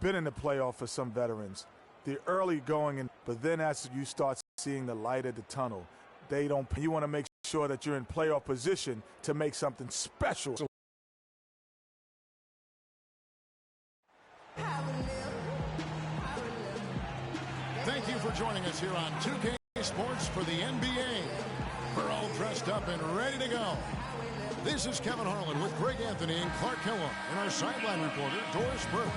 been in the playoff for some veterans. The early going in, but then as you start seeing the light at the tunnel, you want to make sure that you're in playoff position to make something special. Thank you for joining us here on 2K Sports for the NBA. We're all dressed up and ready to go. This is Kevin Harlan with Greg Anthony and Clark Kellogg and our sideline reporter, Doris Burke.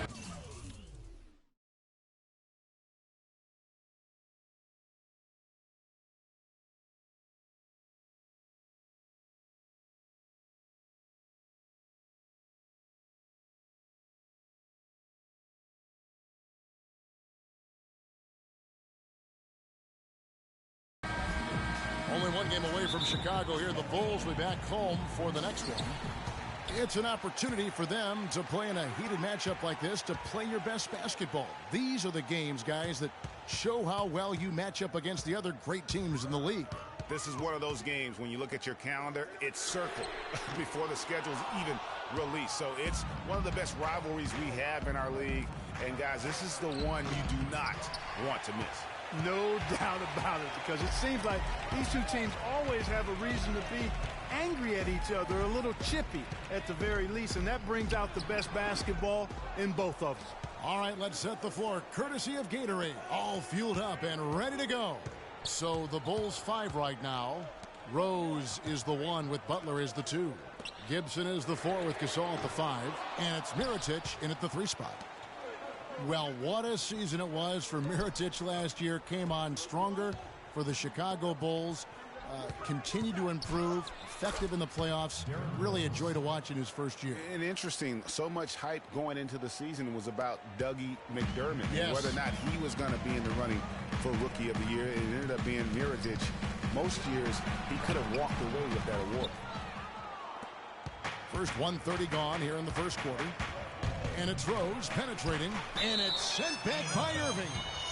Only one game away from Chicago here. The Bulls will be back home for the next one. It's an opportunity for them to play in a heated matchup like this, to play your best basketball. These are the games, guys, that show how well you match up against the other great teams in the league. This is one of those games when you look at your calendar, it's circled before the schedule's even released. So it's one of the best rivalries we have in our league. And, guys, this is the one you do not want to miss. No doubt about it, because it seems like these two teams always have a reason to be angry at each other, a little chippy at the very least, and that brings out the best basketball in both of us. All right, let's set the floor courtesy of Gatorade, all fueled up and ready to go. So the Bulls 5 right now. Rose is the 1 with Butler as the 2. Gibson is the 4 with Gasol at the 5, and it's Mirotic in at the 3 spot. Well, what a season it was for Mirotic last year. Came on stronger for the Chicago Bulls. Continued to improve, effective in the playoffs. Really a joy to watch in his first year. And interesting, so much hype going into the season was about Dougie McDermott. Yes. Whether or not he was going to be in the running for Rookie of the Year. It ended up being Mirotic. Most years, he could have walked away with that award. First 1:30 gone here in the first quarter. And it's Rose penetrating, and it's sent back by Irving.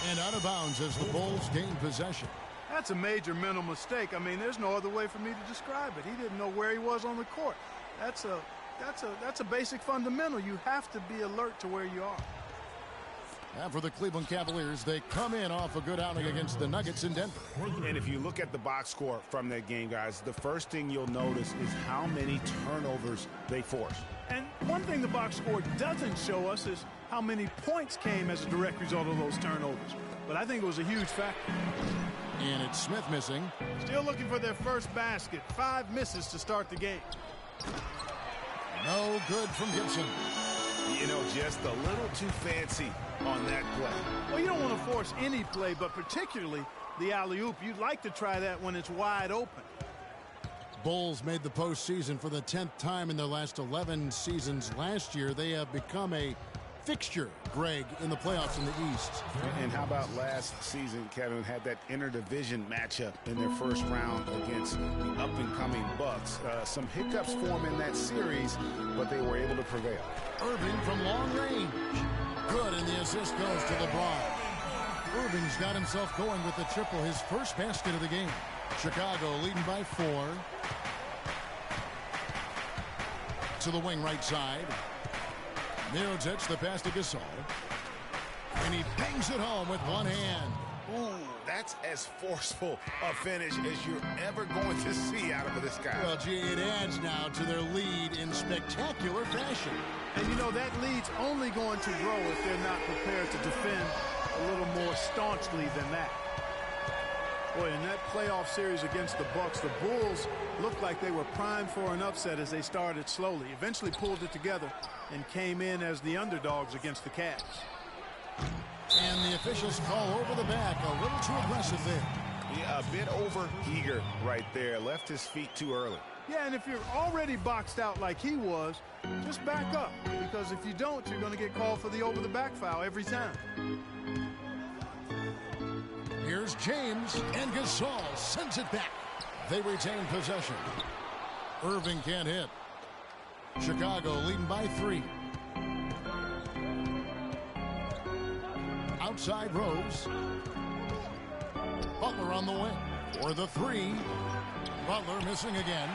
And out of bounds as the Bulls gain possession. That's a major mental mistake. I mean, there's no other way for me to describe it. He didn't know where he was on the court. That's a basic fundamental. You have to be alert to where you are. And for the Cleveland Cavaliers, they come in off a good outing against the Nuggets in Denver. And if you look at the box score from that game, guys, the first thing you'll notice is how many turnovers they force. And one thing the box score doesn't show us is how many points came as a direct result of those turnovers. But I think it was a huge factor. And it's Smith missing. Still looking for their first basket. 5 misses to start the game. No good from Gibson. You know, just a little too fancy on that play. Well, you don't want to force any play, but particularly the alley-oop. You'd like to try that when it's wide open. Bulls made the postseason for the 10th time in their last 11 seasons. Last year, they have become a fixture, Greg, in the playoffs in the East. And how about last season, Kevin, had that interdivision matchup in their first round against the up-and-coming Bucks. Some hiccups for them in that series, but they were able to prevail. Irving from long range. Good, and the assist goes to LeBron. Irving's got himself going with the triple, his first basket of the game. Chicago leading by 4. To the wing right side. Mirotic, the pass to Gasol. And he bangs it home with one hand. Ooh, that's as forceful a finish as you're ever going to see out of this guy. Well, gee, it adds now to their lead in spectacular fashion. And, you know, that lead's only going to grow if they're not prepared to defend a little more staunchly than that. Boy, in that playoff series against the Bucks, the Bulls looked like they were primed for an upset as they started slowly, eventually pulled it together, and came in as the underdogs against the Cavs. And the officials call over the back, a little too aggressive there. Yeah, a bit over-eager right there. Left his feet too early. Yeah, and if you're already boxed out like he was, just back up, because if you don't, you're going to get called for the over-the-back foul every time. Here's James, and Gasol sends it back. They retain possession. Irving can't hit. Chicago leading by 3. Outside Rose. Butler on the wing for the 3. Butler missing again.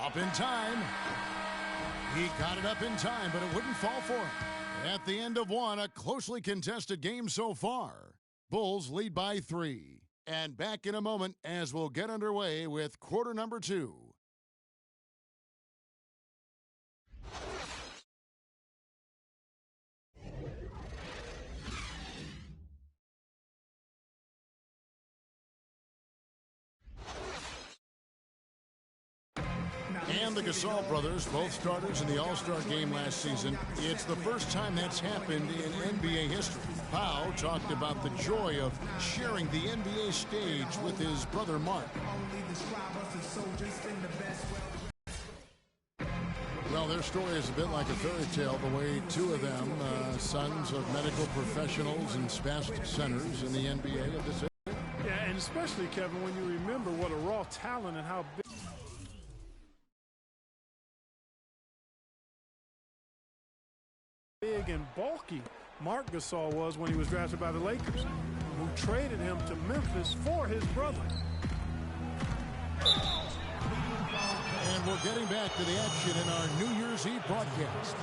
Up in time. He got it up in time, but it wouldn't fall for him. At the end of one, a closely contested game so far. Bulls lead by 3. And back in a moment as we'll get underway with quarter number 2. And the Gasol brothers, both starters in the All-Star game last season. It's the first time that's happened in NBA history. Pau talked about the joy of sharing the NBA stage with his brother Mark. Well, their story is a bit like a fairy tale, the way two of them, sons of medical professionals and spastic centers in the NBA of this area. Yeah, and especially, Kevin, when you remember what a raw talent and how big and bulky Mark Gasol was when he was drafted by the Lakers, who traded him to Memphis for his brother. And we're getting back to the action in our New Year's Eve broadcast.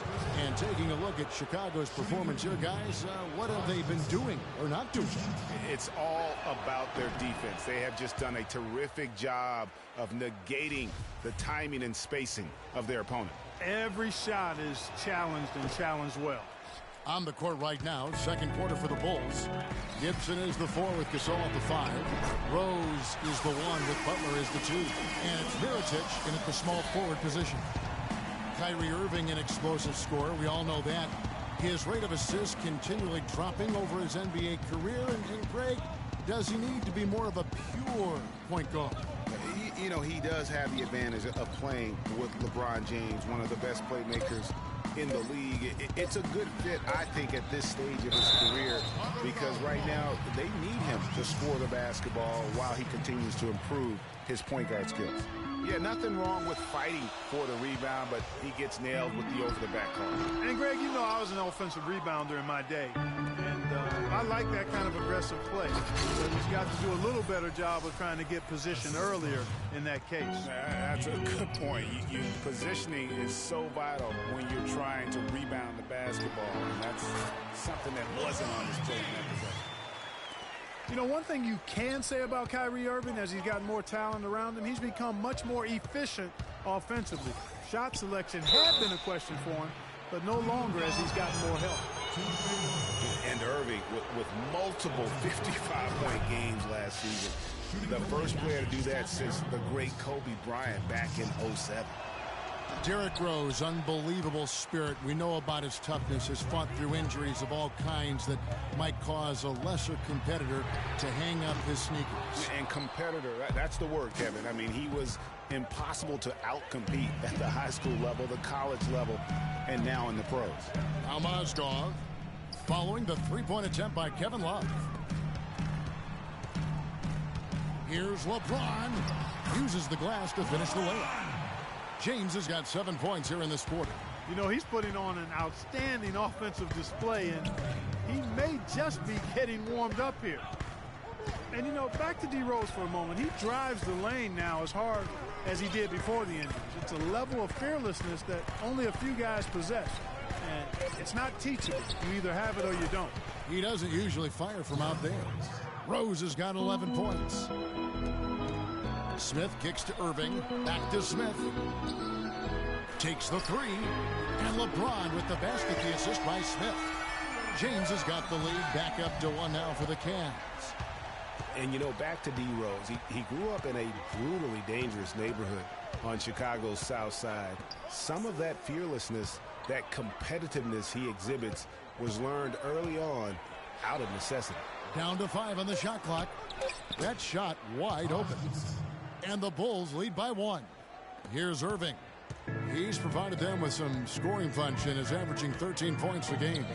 And taking a look at Chicago's performance here, guys, what have they been doing or not doing? It's all about their defense. They have just done a terrific job of negating the timing and spacing of their opponent. Every shot is challenged and challenged well. On the court right now, second quarter for the Bulls. Gibson is the 4 with Gasol at the 5. Rose is the 1 with Butler as the 2. And it's Mirotic in at the small forward position. Kyrie Irving, an explosive scorer. We all know that. His rate of assists continually dropping over his NBA career. And Greg, does he need to be more of a pure point guard? You know, he does have the advantage of playing with LeBron James, one of the best playmakers in the league. It's a good fit, I think, at this stage of his career, because right now they need him to score the basketball while he continues to improve his point guard skills. Yeah, nothing wrong with fighting for the rebound, but he gets nailed with the over-the-back call. And, Greg, you know I was an offensive rebounder in my day, and I like that kind of aggressive play. But he's got to do a little better job of trying to get position earlier in that case. That's a good point. Positioning is so vital when you're trying to rebound the basketball, and that's something that wasn't on display in that possession. You know, one thing you can say about Kyrie Irving, as he's gotten more talent around him, he's become much more efficient offensively. Shot selection had been a question for him, but no longer as he's gotten more help. And Irving with multiple 55-point games last season. The first player to do that since the great Kobe Bryant back in '07. Derrick Rose, unbelievable spirit. We know about his toughness, has fought through injuries of all kinds that might cause a lesser competitor to hang up his sneakers. And competitor, that's the word, Kevin. I mean, he was impossible to outcompete at the high school level, the college level, and now in the pros. Now Mozgov, following the three-point attempt by Kevin Love. Here's LeBron, uses the glass to finish the layup. James has got 7 points here in this quarter. You know, he's putting on an outstanding offensive display, and he may just be getting warmed up here. And, you know, back to D. Rose for a moment. He drives the lane now as hard as he did before the injuries. It's a level of fearlessness that only a few guys possess. And it's not teachable. You either have it or you don't. He doesn't usually fire from out there. Rose has got 11 points. Smith kicks to Irving, back to Smith. Takes the 3, and LeBron with the basket, the assist by Smith. James has got the lead, back up to 1 now for the Cavs. And, you know, back to D. Rose. He grew up in a brutally dangerous neighborhood on Chicago's south side. Some of that fearlessness, that competitiveness he exhibits was learned early on out of necessity. Down to 5 on the shot clock. That shot wide open. And the Bulls lead by 1. Here's Irving. He's provided them with some scoring function, is averaging 13 points a game.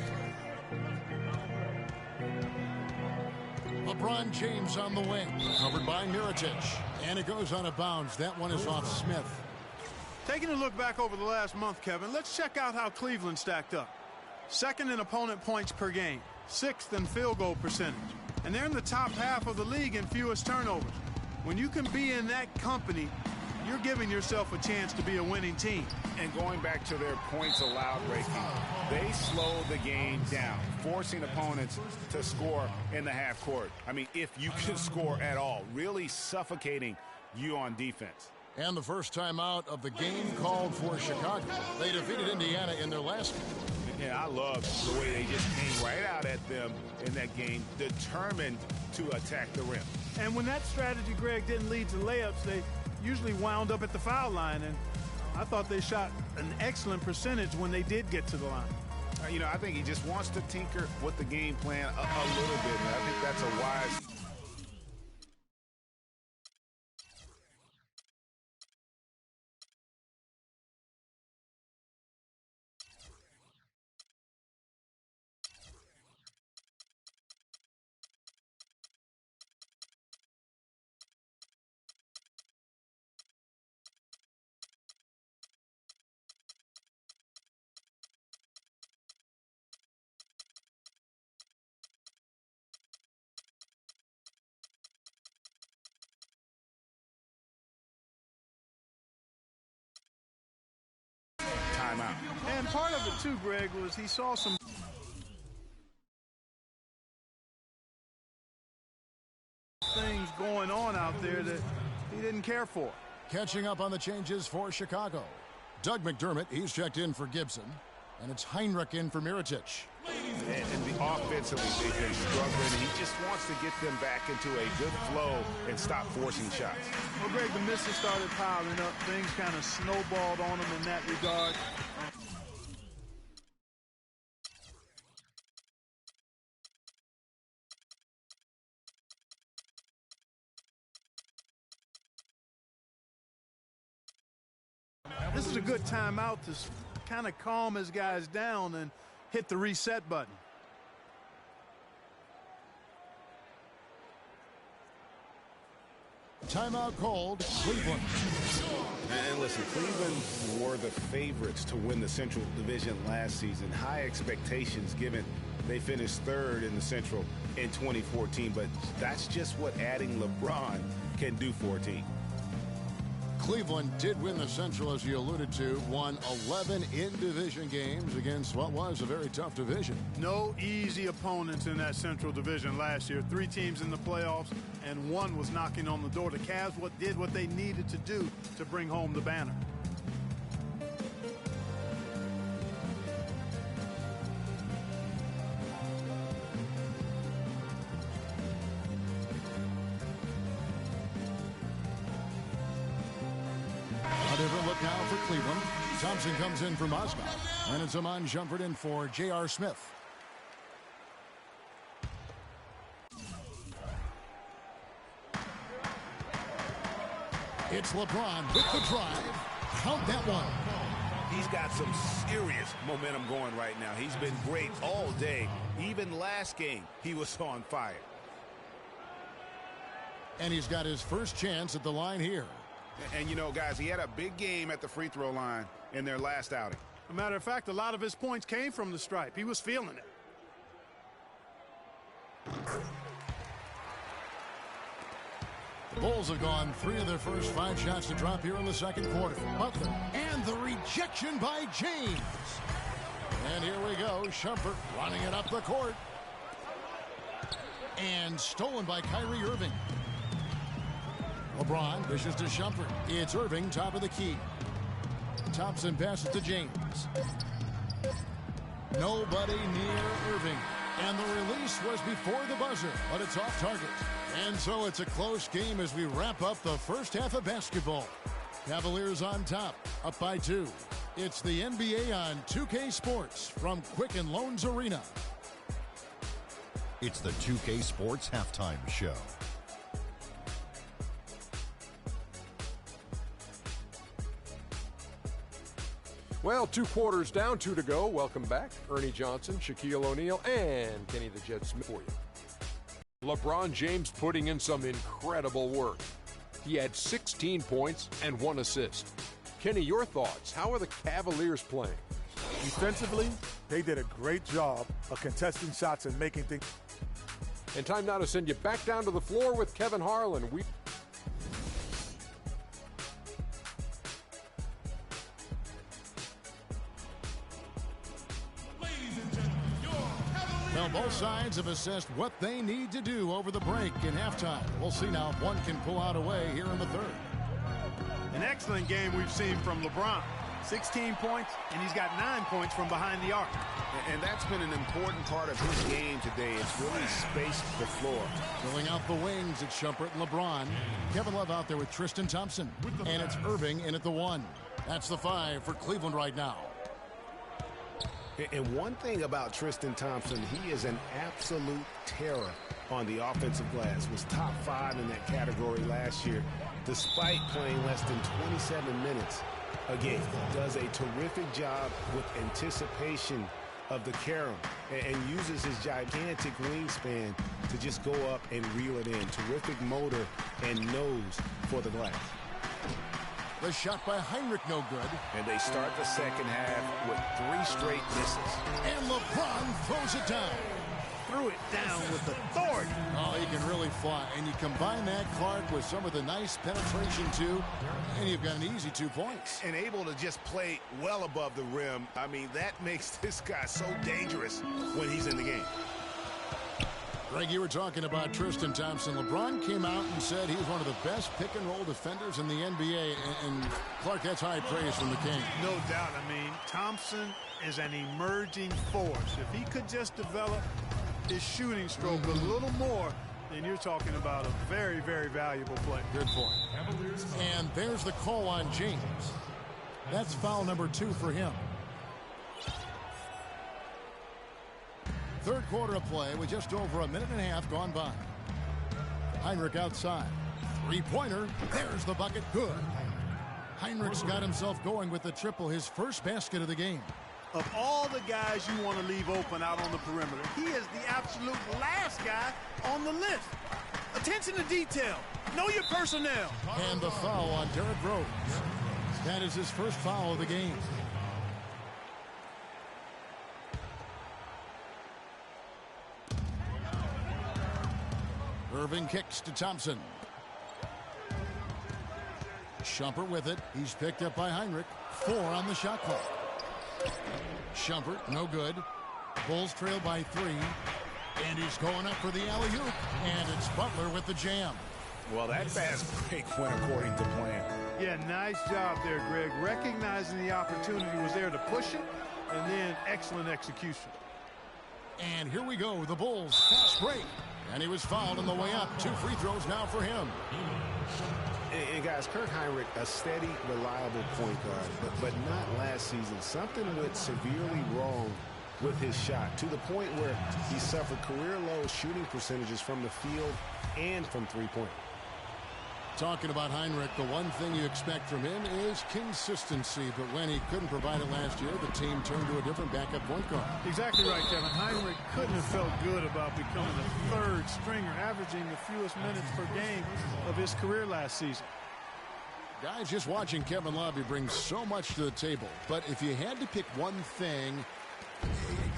LeBron James on the wing, covered by Mirotic. And it goes out of bounds. That one is off Smith. Taking a look back over the last month, Kevin, let's check out how Cleveland stacked up. Second in opponent points per game. 6th in field goal percentage. And they're in the top half of the league in fewest turnovers. When you can be in that company you're giving yourself a chance to be a winning team. And going back to their points allowed rating, they slow the game down, forcing opponents to score in the half court. I mean, if you can score at all, really suffocating you on defense. And the first timeout of the game called for Chicago. They defeated Indiana in their last game. Yeah, I love the way they just came right out at them in that game, determined to attack the rim. And when that strategy, Greg, didn't lead to layups, they usually wound up at the foul line. And I thought they shot an excellent percentage when they did get to the line. You know, I think he just wants to tinker with the game plan a little bit. And I think that's a wise. Timeout. And part of it, too, Greg, was he saw some things going on out there that he didn't care for. Catching up on the changes for Chicago. Doug McDermott, he's checked in for Gibson. And it's Heinrich in for Mirotic. And the offensively, they've been struggling. He just wants to get them back into a good flow and stop forcing shots. Well, Greg, the misses started piling up. Things kind of snowballed on them in that regard. This is a good timeout to kind of calm his guys down and hit the reset button. Timeout called Cleveland. And listen, Cleveland were the favorites to win the Central Division last season. High expectations given they finished third in the Central in 2014. But that's just what adding LeBron can do for a team. Cleveland did win the Central, as you alluded to, won 11 in-division games against what was a very tough division. No easy opponents in that Central Division last year. 3 teams in the playoffs, and 1 was knocking on the door. The Cavs did what they needed to do to bring home the banner. A different look now for Cleveland. Thompson comes in for Moscow. And it's Amon Shumpert in for J.R. Smith. It's LeBron with the drive. Count that one. He's got some serious momentum going right now. He's been great all day. Even last game, he was on fire. And he's got his first chance at the line here. And, you know, guys, he had a big game at the free throw line in their last outing. As a matter of fact, a lot of his points came from the stripe. He was feeling it. The Bulls have gone 3 of their first 5 shots to drop here in the second quarter. Butler, and the rejection by James. And here we go. Shumpert running it up the court. And stolen by Kyrie Irving. LeBron dishes to Shumpert. It's Irving, top of the key. Thompson passes to James. Nobody near Irving. And the release was before the buzzer, but it's off target. And so it's a close game as we wrap up the first half of basketball. Cavaliers on top, up by 2. It's the NBA on 2K Sports from Quicken Loans Arena. It's the 2K Sports Halftime Show. Well, 2 quarters down, 2 to go. Welcome back. Ernie Johnson, Shaquille O'Neal, and Kenny the Jet Smith for you. LeBron James putting in some incredible work. He had 16 points and 1 assist. Kenny, your thoughts? How are the Cavaliers playing? Defensively, they did a great job of contesting shots and making things. And time now to send you back down to the floor with Kevin Harlan. Well, both sides have assessed what they need to do over the break in halftime. We'll see now if one can pull out away here in the third. An excellent game we've seen from LeBron. 16 points, and he's got 9 points from behind the arc. And that's been an important part of his game today. It's really spaced the floor. Filling out the wings, it's Shumpert and LeBron. Kevin Love out there with Tristan Thompson. And it's Irving in at the 1. That's the 5 for Cleveland right now. And one thing about Tristan Thompson, he is an absolute terror on the offensive glass. Was top 5 in that category last year, despite playing less than 27 minutes a game. Does a terrific job with anticipation of the carom and uses his gigantic wingspan to just go up and reel it in. Terrific motor and nose for the glass. The shot by Heinrich, no good. And they start the second half with 3 straight misses. And LeBron throws it down. Threw it down with authority. Oh, he can really fly. And you combine that, Clark, with some of the nice penetration, too, and you've got an easy 2 points. And able to just play well above the rim. I mean, that makes this guy so dangerous when he's in the game. Greg, you were talking about Tristan Thompson. LeBron came out and said he was one of the best pick-and-roll defenders in the NBA. And Clark, that's high praise from the King. No doubt. I mean, Thompson is an emerging force. If he could just develop his shooting stroke a little more, then you're talking about a very, very valuable play. Good point. And there's the call on James. That's foul number 2 for him. Third quarter of play with just over a minute and a half gone by. Heinrich outside. 3-pointer. There's the bucket. Good. Heinrich's got himself going with the triple, his first basket of the game. Of all the guys you want to leave open out on the perimeter, he is the absolute last guy on the list. Attention to detail. Know your personnel. And the foul on Derrick Rose. That is his first foul of the game. Irving kicks to Thompson. Shumpert with it. He's picked up by Heinrich. 4 on the shot clock. Shumpert, no good. Bulls trail by 3. And he's going up for the alley-oop. And it's Butler with the jam. Well, that fast break went according to plan. Yeah, nice job there, Greg. Recognizing the opportunity was there to push it, and then excellent execution. And here we go, the Bulls fast break. And he was fouled on the way up. 2 free throws now for him. And guys, Kirk Heinrich, a steady, reliable point guard, but not last season. Something went severely wrong with his shot, to the point where he suffered career-low shooting percentages from the field and from three-point. Talking about Heinrich, the one thing you expect from him is consistency. But when he couldn't provide it last year, the team turned to a different backup point guard. Exactly right, Kevin. Heinrich couldn't have felt good about becoming the 3rd stringer, averaging the fewest minutes per game of his career last season. Guys, just watching Kevin Love, he brings so much to the table. But if you had to pick one thing,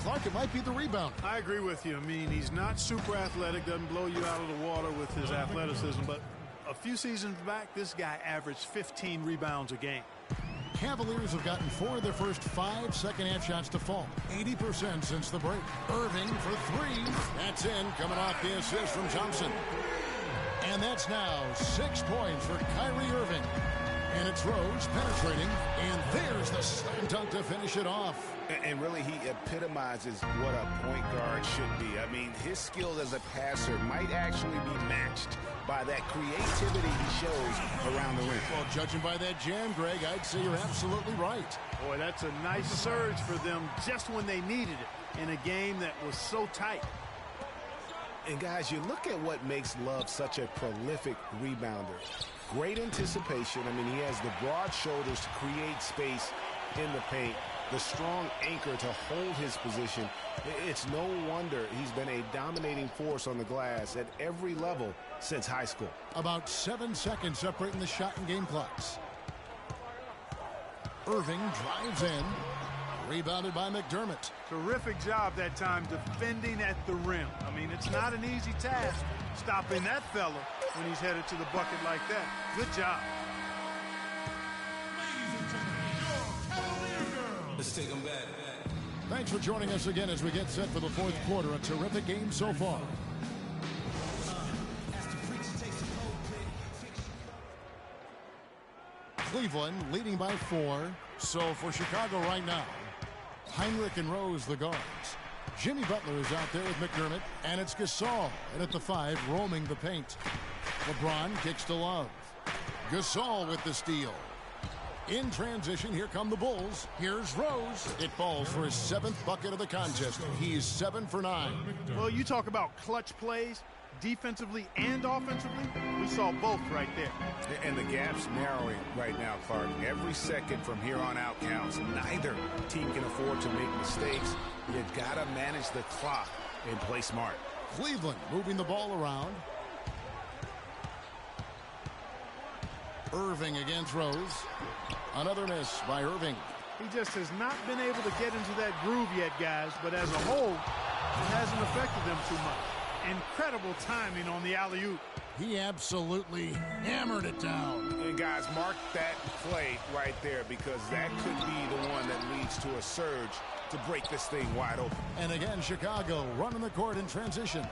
Clark, it might be the rebound. I agree with you. I mean, he's not super athletic, doesn't blow you out of the water with his athleticism, but a few seasons back, this guy averaged 15 rebounds a game. Cavaliers have gotten 4 of their first 5 second-half shots to fall. 80% since the break. Irving for 3. That's in, coming off the assist from Thompson. And that's now 6 points for Kyrie Irving. And it's Rose penetrating. And there's the slam dunk to finish it off. And really, he epitomizes what a point guard should be. I mean, his skills as a passer might actually be matched by that creativity he shows around the rim. Well, judging by that jam, Greg, I'd say you're absolutely right. Boy, that's a nice surge for them just when they needed it in a game that was so tight. And guys, you look at what makes Love such a prolific rebounder. Great anticipation. I mean, he has the broad shoulders to create space in the paint, the strong anchor to hold his position. It's no wonder he's been a dominating force on the glass at every level since high school. About 7 seconds separating the shot and game clocks. Irving drives in. Rebounded by McDermott. Terrific job that time defending at the rim. I mean, it's not an easy task stopping that fella when he's headed to the bucket like that. Good job. Let's take him back. Thanks for joining us again as we get set for the fourth quarter. A terrific game so far. Cleveland leading by 4. So for Chicago right now, Heinrich and Rose the guards. Jimmy Butler is out there with McDermott, and it's Gasol. And at the 5, roaming the paint. LeBron kicks to Love. Gasol with the steal. In transition, here come the Bulls. Here's Rose. It falls for his 7th bucket of the contest. He's 7 for 9. Well, you talk about clutch plays, defensively and offensively. We saw both right there. And the gap's narrowing right now, Clark. Every second from here on out counts. Neither team can afford to make mistakes. You've got to manage the clock and play smart. Cleveland moving the ball around. Irving against Rose. Another miss by Irving. He just has not been able to get into that groove yet, guys, but as a whole, it hasn't affected them too much. Incredible timing on the alley-oop. He absolutely hammered it down. And guys, mark that play right there, because that could be the one that leads to a surge to break this thing wide open. And again, Chicago running the court in transition.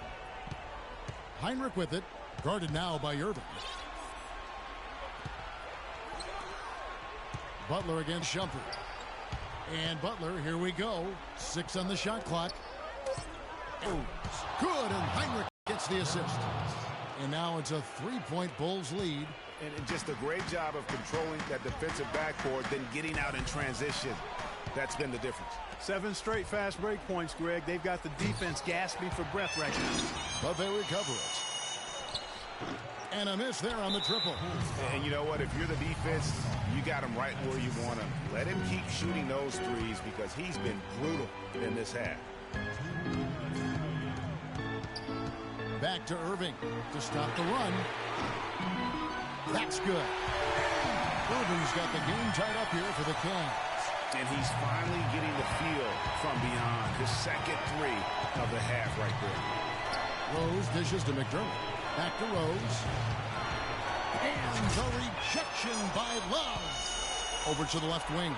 Heinrich with it, guarded now by Irving. Butler against Shumpert. And Butler, here we go. 6 on the shot clock. Oh, good, and Heinrich gets the assist. And now it's a 3-point Bulls lead. And just a great job of controlling that defensive backcourt, then getting out in transition. That's been the difference. 7 straight fast break points, Greg. They've got the defense gasping for breath right now. But they recover it. And a miss there on the triple. And you know what? If you're the defense, you got him right where you want him. Let him keep shooting those threes, because he's been brutal in this half. Back to Irving to stop the run. That's good. Irving's got the game tied up here for the Cavs. And he's finally getting the feel from beyond. His second 3 of the half right there. Rose dishes to McDermott. Back to Rose. And the rejection by Love. Over to the left wing.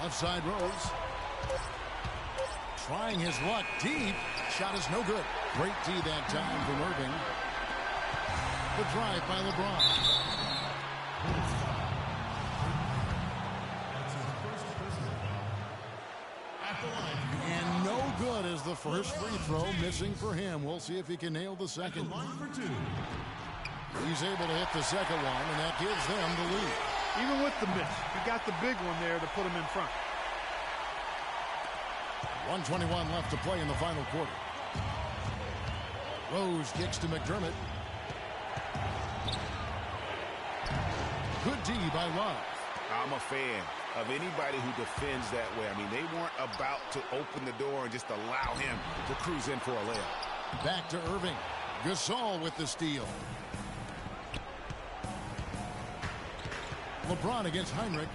Left side Rose. Trying his luck deep. Shot is no good. Great D that time from Irving. The drive by LeBron. And no good as the first free throw, missing for him. We'll see if he can nail the second. He's able to hit the second one, and that gives them the lead. Even with the miss, he got the big one there to put him in front. 1:21 left to play in the final quarter. Rose kicks to McDermott. Good D by Love. I'm a fan of anybody who defends that way. I mean, they weren't about to open the door and just allow him to cruise in for a layup. Back to Irving. Gasol with the steal. LeBron against Heinrich.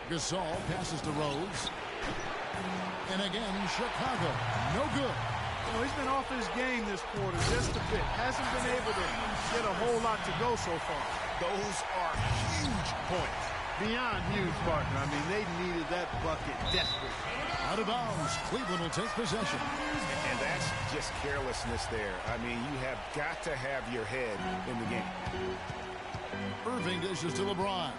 Gasol passes to Rose. And again, Chicago. No good. Well, he's been off his game this quarter just a bit. Hasn't been able to get a whole lot to go so far. Those are huge points. Beyond huge, partner. I mean, they needed that bucket desperately. Out of bounds. Cleveland will take possession. And that's just carelessness there. I mean, you have got to have your head in the game. Irving dishes to LeBron.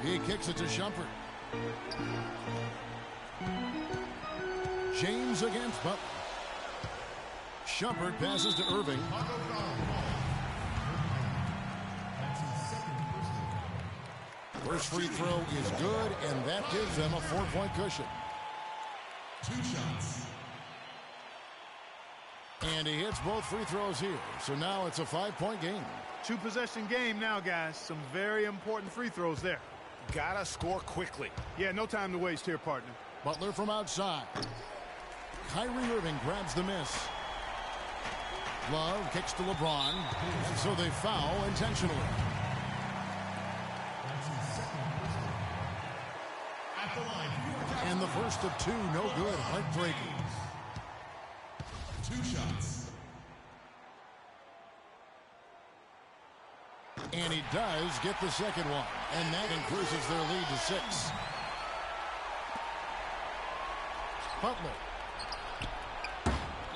He kicks it to Shumpert. James against Butler. Shumpert passes to Irving. First free throw is good, and that gives them a 4-point cushion. 2 shots. And he hits both free throws here. So now it's a 5-point game. 2-possession game now, guys. Some very important free throws there. Gotta score quickly. Yeah, no time to waste here, partner. Butler from outside. Kyrie Irving grabs the miss. Love kicks to LeBron. And so they foul intentionally. And the first of 2, no good. Heartbreaking. 2 shots. And he does get the second one. And that increases their lead to 6. Butler.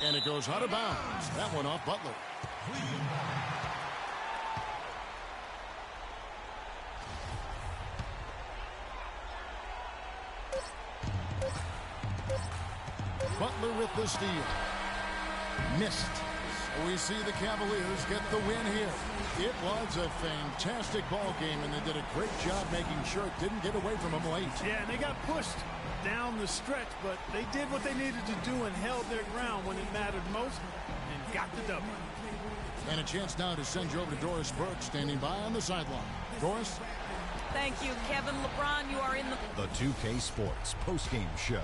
And it goes out of bounds. That one off Butler. Butler with the steal. Missed. We see the Cavaliers get the win here. It was a fantastic ball game, and they did a great job making sure it didn't get away from them late. Yeah, and they got pushed down the stretch, but they did what they needed to do and held their ground when it mattered most and got the W. And a chance now to send you over to Doris Burke, standing by on the sideline. Doris? Thank you, Kevin. LeBron, you are in the 2K Sports postgame show.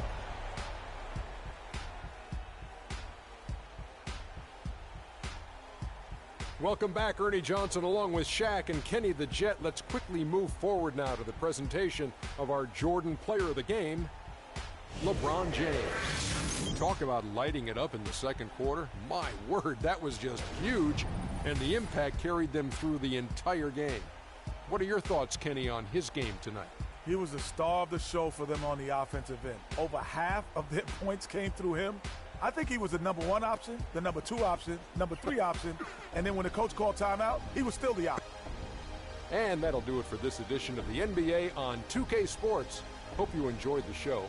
Welcome back, Ernie Johnson, along with Shaq and Kenny the Jet. Let's quickly move forward now to the presentation of our Jordan Player of the Game, LeBron James. Talk about lighting it up in the second quarter. My word, that was just huge, and the impact carried them through the entire game. What are your thoughts, Kenny, on his game tonight? He was the star of the show for them on the offensive end. Over half of their points came through him. I think he was the number 1 option, the number 2 option, number 3 option, and then when the coach called timeout, he was still the option. And that'll do it for this edition of the NBA on 2K Sports. Hope you enjoyed the show.